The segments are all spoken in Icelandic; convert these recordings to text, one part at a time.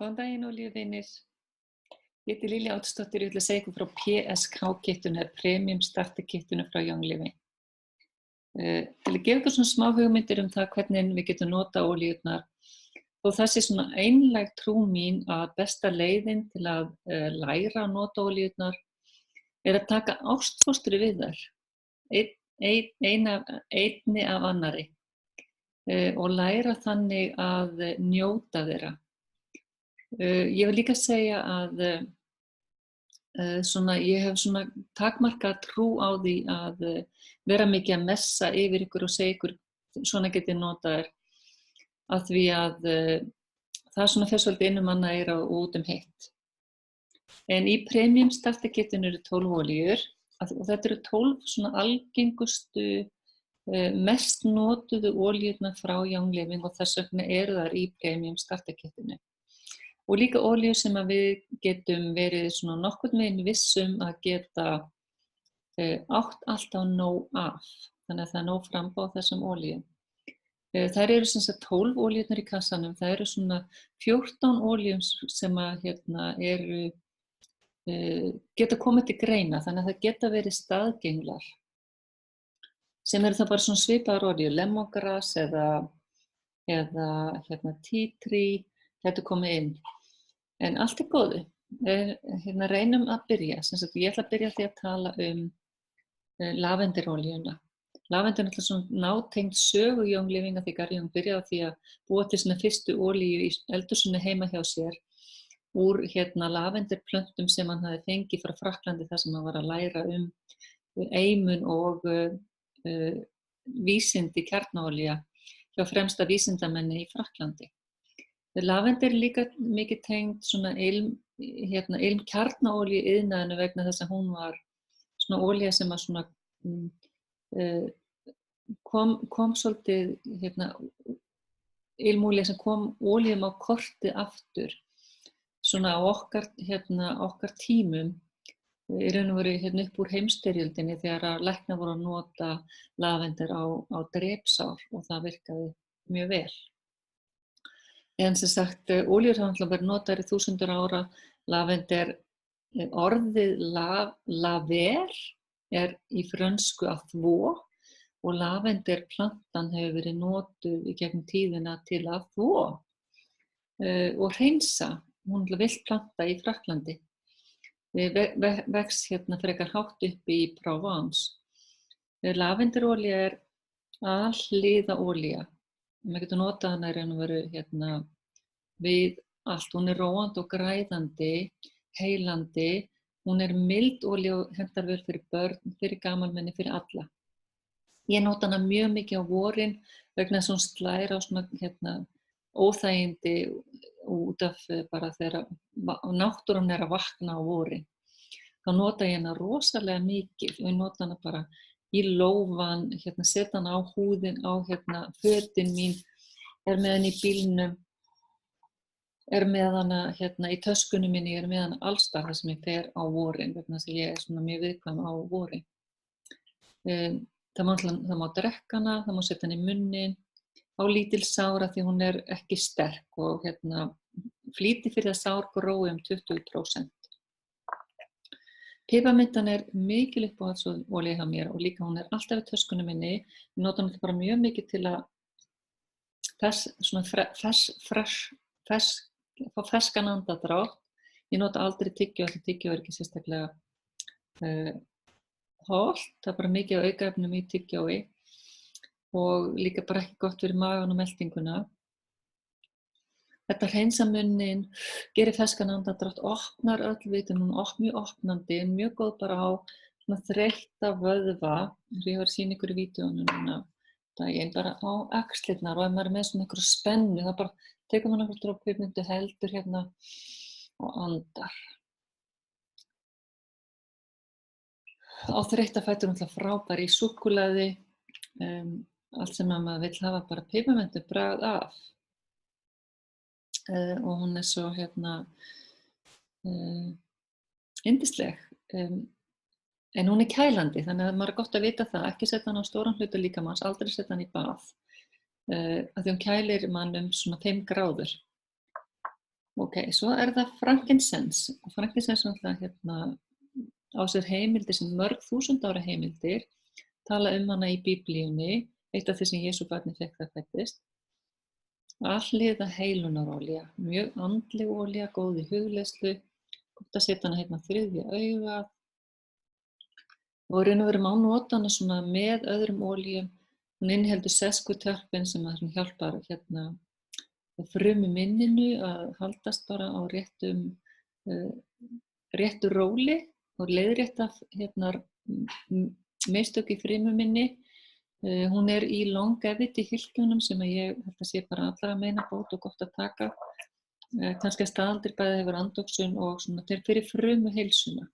Góðan daginn, olíuvinir. Ég heiti Lilja Oddsdóttir, ég ætla að segja ykkur frá PSK-kittinu eða Premium Starter kittinu frá Young Living. Til að gefa ykkur svona smá hugmyndir það hvernig við getum nota olíurnar og það sé svona einlæg trú mín að besta leiðin til að læra að nota olíurnar að taka ástfóstri við þær, einni af annarri og læra þannig að njóta þeirra. Ég vil líka segja að ég hef svona takmarkaða trú á því að vera mikið að messa yfir ykkur og segja ykkur svona getið notað þær af því að það svona fer svolítið inn annað eyra og út hitt. En í Premium Starter kittinu eru 12 olíur og þetta eru 12 svona algengustu mest notuðu olíurnar frá Young Living og þess vegna eru þær í Premium Starter kittinu. Og líka olíur sem að við getum verið svona nokkurn veginn vissum að geta átt alltaf nóg af. Þannig að það er nóg framboð þessum olíum. Þær eru sem sagt 12 olíurnar í kassanum. Það eru svona 14 olíum sem að geta komið til greina. Þannig að það geta verið staðgenglar. Sem eru það bara svona svipaðar olíur, lemongrass eða tea tree, þetta komið inn. En allt góðu. Reynum að byrja. Ég ætla að byrja því að tala lavenderolíuna. Lavender er náttúrulega svona nátengd sögu Young Living að því Gary Young byrjaði á því að búa til svona fyrstu olíu í eldhúsinu heima hjá sér úr lavenderplöntum sem hann hafði fengið frá Frakklandi þar sem hann var að læra eimun og vísindi kjarnaolía hjá fremsta vísindamenni í Frakklandi. Lavender er líka mikið tengd svona ilmkjarnaolíu iðnaðinu vegna þess að hún var svona olía sem að svona kom svolítið ilmolía sem kom olíum á kortið aftur svona á okkar tímum í raun og veru upp úr heimsstyrjöldinni þegar að læknar voru að nota lavender á drepsár og það virkaði mjög vel. En sem sagt, olíur hafa náttúrulega verið notaðar í þúsundir ára. Lavender, orðið laver í frönsku að þvo og lavenderplantan hefur verið notuð í gegnum tíðina til að þvo og hreinsa. Hún er villt planta í Frakklandi. Vex frekar hátt uppi í Provence. Lavenderolía alhliðaolía. Maður getur notað hana í raun og veru við allt. Hún er róandi og græðandi, heilandi. Hún er mild olía og hentar vel fyrir börn, fyrir gamalmenni, fyrir alla. Ég nota hana mjög mikið á vorin vegna þess að hún slær á svona óþægindi út af bara þegar náttúran er að vakna á vorin. Þá nota ég hana rosalega mikið. Ég nota hana bara í lófan, setja hana á húðin, á fötin mín, með hana í bílnum, með hana í töskunum minni, með hana allstar þar sem ég fer á vorin, vegna þess að ég er svona mjög viðkvæm á vorin. Það má drekka hana, það má setja hana í munnin, á lítil sár af því hún er ekki sterk og flýti fyrir það sár grói 20%. Piparmintan er mikil uppáhaldsolía hjá mér og líka hún er alltaf í töskunum minni. Ég nota hana bara mjög mikið til að fá ferskan andardrátt. Ég nota aldrei tyggjó, því tyggjó er ekki sérstaklega hollt. Það er bara mikið af aukaefnum í tyggjói og líka bara ekki gott fyrir magann og meltinguna. Þetta hreinsa munnin, gerir ferskan andardrátt, opnar öll vitum, hún er mjög opnandi, mjög góð bara á þreytta vöðva. Ég var að sýna ykkur í vídeónu núna daginn, bara á axlirnar og ef maður er með svona einhverju spennu, þá bara tekur maður einhverju dropi, myndu heldur og andar. Á þreytta fætur náttúrulega frábær í súkkulaði, allt sem maður vill hafa bara piparmintu bragð af. Og hún er svo yndisleg. En hún er kælandi, þannig að maður er gott að vita það, ekki setja hana á stóran hluta líkamans, aldrei setja hana í bað. Af því hún kælir mann svona 5 gráður. Ok, svo það frankincense. Og frankincense náttúrulega á sér heimildir sem mörg þúsund ára heimildir, tala hana í Biblíunni, eitt af því sem Jesú barnið fékk það fæddist. Alhliða heilunarolía, mjög andleg olía, góð í hugleiðslu, gott að setja hana þriðja augað. Og raun og veru má nota hana svona með öðrum olíum. Hún inniheldur sesquiterpen sem hjálpar frumuminninu að haldast bara á réttu róli og leiðrétta mistök í frumuminni. Hún í longevity hylkjunum sem ég held að sé bara allra meina bót og gott að taka. Kannski að staðaldir bæði hefur andóksun og svona til fyrir frumuheilsuna.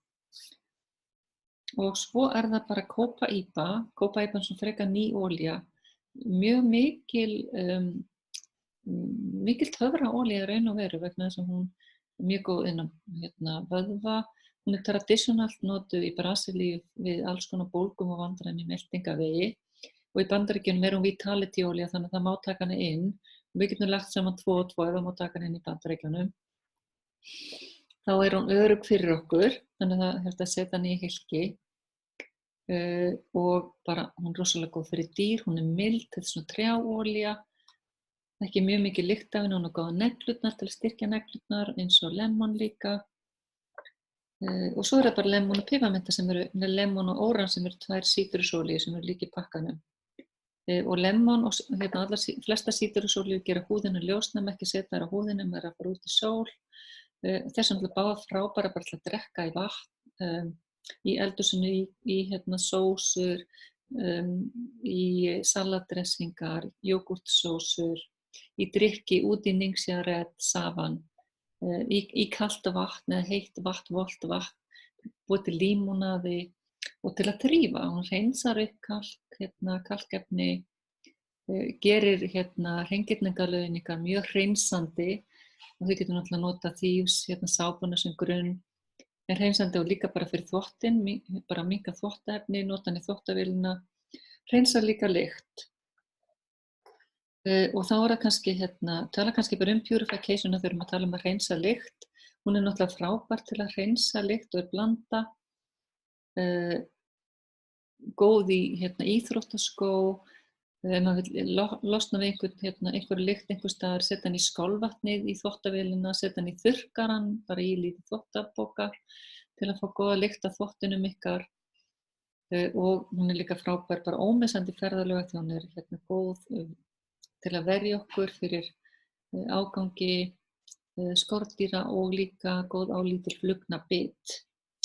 Og svo það bara copaiba. Copaiba er svona frekar ný olía. Mjög mikil töfraolía raun og veru vegna þess að hún mjög góð innan vöðva. Hún traditionalt notuð í Brasilíu við alls konar bólgum og vandræðum í meltingavegi. Og í Bandaríkjunum hún vitality olía þannig að það má taka hana inn. Og við getum lagt saman 2 og 2 ef það má taka hana inn í Bandaríkjunum. Þá hún örugg fyrir okkur, þannig að það að setja hana í hylki. Og bara hún rosalega góð fyrir dýr, hún mild, þetta svona trjáolía. Ekki mjög mikið lykt af henni, hún góða neglurnar til að styrkja neglurnar eins og lemon líka. Og svo það bara lemon og piparminta sem lemon og óran sem 2 sítrusólíur sem líka í pakkanum. Og lemon og flesta sítrusólíur gera húðina ljósnæm, ekki setja þær á húðina, maður að fara út í sól. Þess vegna báða frábæra bara til að drekka í vatn, í eldhúsinu, í sósur, í salatdressingar, jógúrtsósur, í drykki, út í ningsjarett, savan, í kalt vatn eða heitt vatn, volgt vatn, búið til límónaði og til að þrífa. Hún hreinsar upp kalkefni, gerir hreingerningarlögin ykkar mjög hreinsandi og þau getur náttúrulega nota þýfs, sápuna sem grunn. Hreinsandi og líka bara fyrir þvottinn, bara minnka þvottaefni, nota hann í þvottavélina, hreinsar líka lykt. Og þá það kannski, tala kannski bara purification þegar við erum að tala að hreinsa lykt. Hún náttúrulega frábær til að hreinsa lykt og blanda. Góð í íþróttaskó, ef maður vill losna við einhver lykt einhvers staðar, setja hann í skálvatnið í þvottavélina, setja hann í þurrkaran, bara í lítið þvottapoka til að fá góða lykt af þvottinum ykkar. Og hún líka frábær, bara ómissandi ferðalög því hún góð til að verja okkur fyrir ágangi skordýra og líka góð á lítil flugnabit.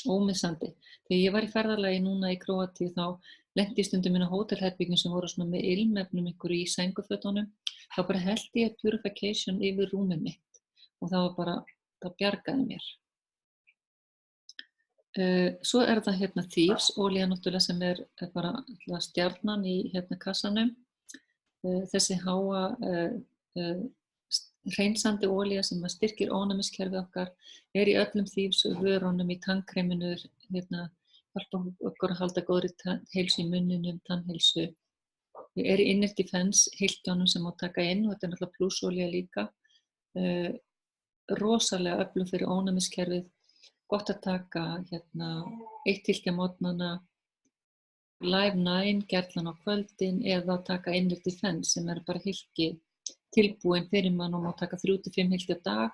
Ómissandi. Þegar ég var í ferðalagi núna í Króatíu þá lenti ég stundum inn á hótelherbergjum sem voru svona með ilmefnum einhverju í sængufötunum. Þá bara hellti ég purification yfir rúmið mitt og það var bara, það bjargaði mér. Svo það Thieves olía náttúrulega sem bara stjarnan í kassanum. Þessi háa hreinsandi olía sem styrkir ónæmiskerfið okkar í öllum Thieves vörunum í tannkreminu, hjálpa okkur að halda góðri heilsu í munninum, tannheilsu. Í Inner Defense hylkjunum sem má taka inn og þetta náttúrulega plussolía líka. Rosalega öflug fyrir ónæmiskerfið, gott að taka 1 hylki á morgnana, Live 9 gjarnan á kvöldin eða taka Inner Defense sem bara hylki tilbúin fyrir mann og má taka 3 til 5 hylki á dag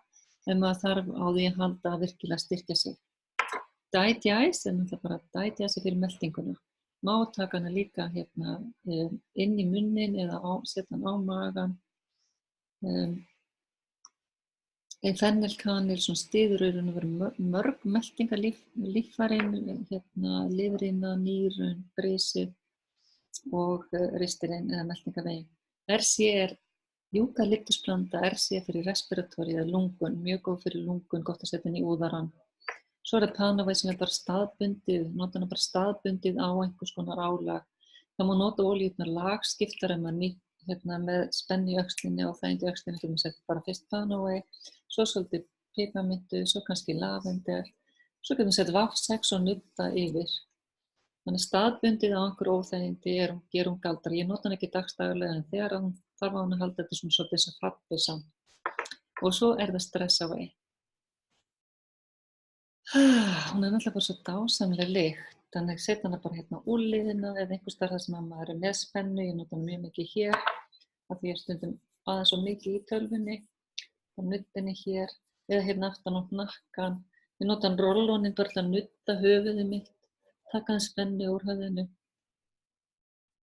ef maður þarf á því að halda að virkilega styrkja sig. Diet-Ice náttúrulega bara Diet-Ice fyrir meltinguna. Má taka hana líka inn í munnin eða setja hana á magan. Fennelkanil styður mörg meltingarlíffærin, lifrina, nýrun, brisið og ristilinn eða meltingaveginn. RC júkaliptusplanta, RC fyrir respiratóri eða lungun, mjög góð fyrir lungun, gott að setja inn í úðarann. Svo Panavæ sem bara staðbundið, nota hana bara staðbundið á einhvers konar álag. Það má nota olíurnar lagskiptar ef maður með spennu í öxlinni og þægindi í öxlinni, þú setja bara fyrst Panavæ, svo svolítið piparmintu, svo kannski lavender, svo getum við setja vaffsex og nudda yfir. Þannig staðbundið á einhver óþægindi gerir hún galdra. Ég nota hana ekki dagsdaglega en þegar hún þarf á hana að halda þetta svona svolítið sem fabbisa. Og svo það Stress Away. Hún er náttúrulega bara svo dásamleg lykt, þannig setja hana bara hérna á úlnliðina eða einhvers staðar þar sem maður er með spennu. Ég nota hana mjög mikið hér, af því ég er stundum aðeins svo mikið í tölvunni, á nuddinni hér, eða hérna aftan á hnakkann. Ég nota hann rollónin bara til að nudda höfuðið mitt, taka hann spennu úr höfðinu.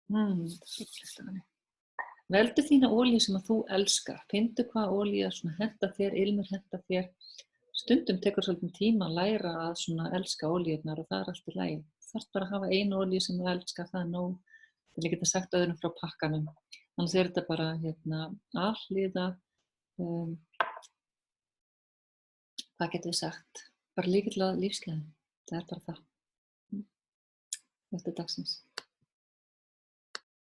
Það er fínt af henni. Veldu þína olíu sem að þú elskar. Finndu hvað olía svona henta þér, ilmur henta þér. Stundum tekur svolítið tíma að læra að svona elska olíurnar og það er allt í lagi. Þú þarft bara að hafa einu olíu sem þú elskar, það er nóg. Til ég geta sagt öðrum frá pakkanum. Annars er þetta bara alhliða, hvað getum við sagt? Bara lykill að lífsgleði. Það er bara það. Þetta er dagsins.